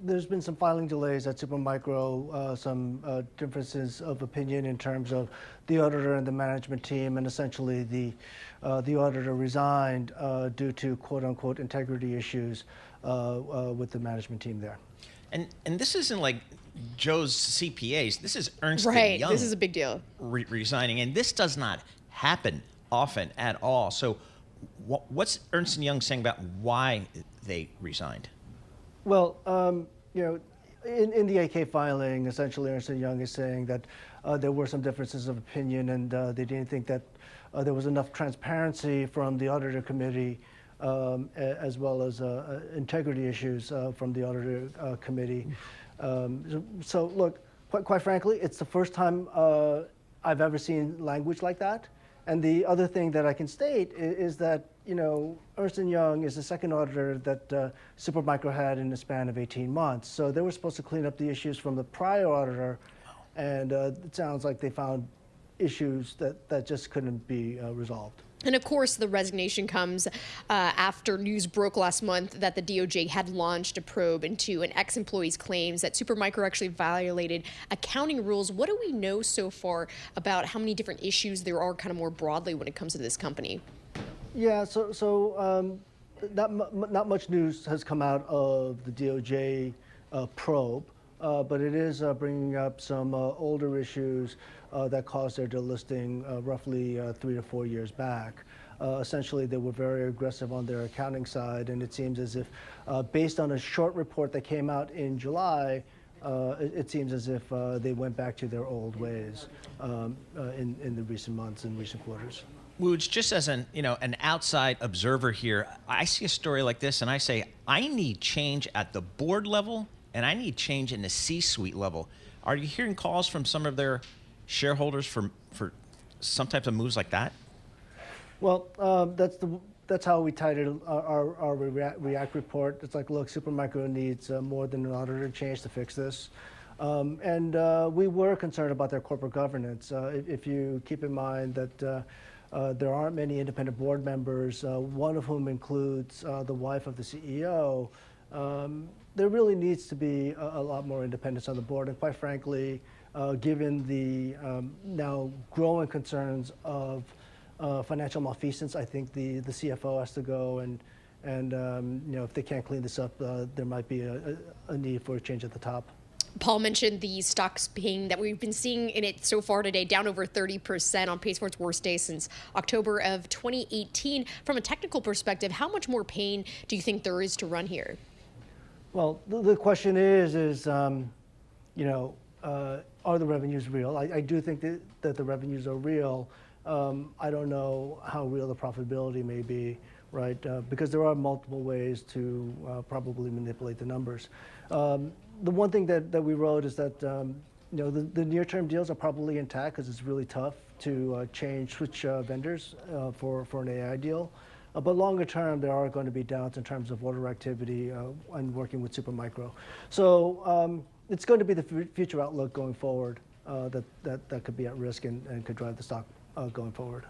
there's been some filing delays at Supermicro, some differences of opinion in terms of the auditor and the management team, and essentially the auditor resigned due to quote-unquote integrity issues with the management team there. And this isn't like Joe's CPAs. This is Ernst Young. Right, this is a big deal. Resigning, and this does not happen often at all. So what's Ernst Young saying about why they resigned? Well, you know, in the AK filing, essentially Ernst Young is saying that there were some differences of opinion, and they didn't think that there was enough transparency from the auditor committee, as well as integrity issues from the auditor committee. So look, quite frankly, it's the first time I've ever seen language like that. And the other thing that I can state is that, you know, Ernst Young is the second auditor that Supermicro had in a span of 18 months. So they were supposed to clean up the issues from the prior auditor, and it sounds like they found issues that just couldn't be resolved. And of course, the resignation comes after news broke last month that the DOJ had launched a probe into an ex-employee's claims that Supermicro actually violated accounting rules. What do we know so far about how many different issues there are kind of more broadly when it comes to this company? Yeah, so not much news has come out of the DOJ probe, but it is bringing up some older issues that caused their delisting roughly 3 to 4 years back. Essentially, they were very aggressive on their accounting side, and it seems as if, based on a short report that came out in July, it seems as if they went back to their old ways in the recent months and recent quarters. Woo, just as an outside observer here, I see a story like this and I say, I need change at the board level and I need change in the C-suite level. Are you hearing calls from some of their shareholders for some types of moves like that? Well, that's how we titled our React report. It's like, look, Supermicro needs more than an auditor change to fix this. And we were concerned about their corporate governance. If you keep in mind that there aren't many independent board members, one of whom includes the wife of the CEO, there really needs to be a lot more independence on the board. And quite frankly, given the now growing concerns of financial malfeasance, I think the CFO has to go, and you know, if they can't clean this up, there might be a need for a change at the top. Paul mentioned the stocks being that we've been seeing in it so far today, down over 30%, on pace for its worst day since October of 2018. From a technical perspective, how much more pain do you think there is to run here? Well, the question is you know, are the revenues real? I do think that the revenues are real. I don't know how real the profitability may be, right? Because there are multiple ways to probably manipulate the numbers. The one thing that we wrote is that you know, the near-term deals are probably intact because it's really tough to switch vendors for an AI deal. But longer term, there are going to be downs in terms of order activity and working with Supermicro. So it's going to be the future outlook going forward that could be at risk and could drive the stock going forward.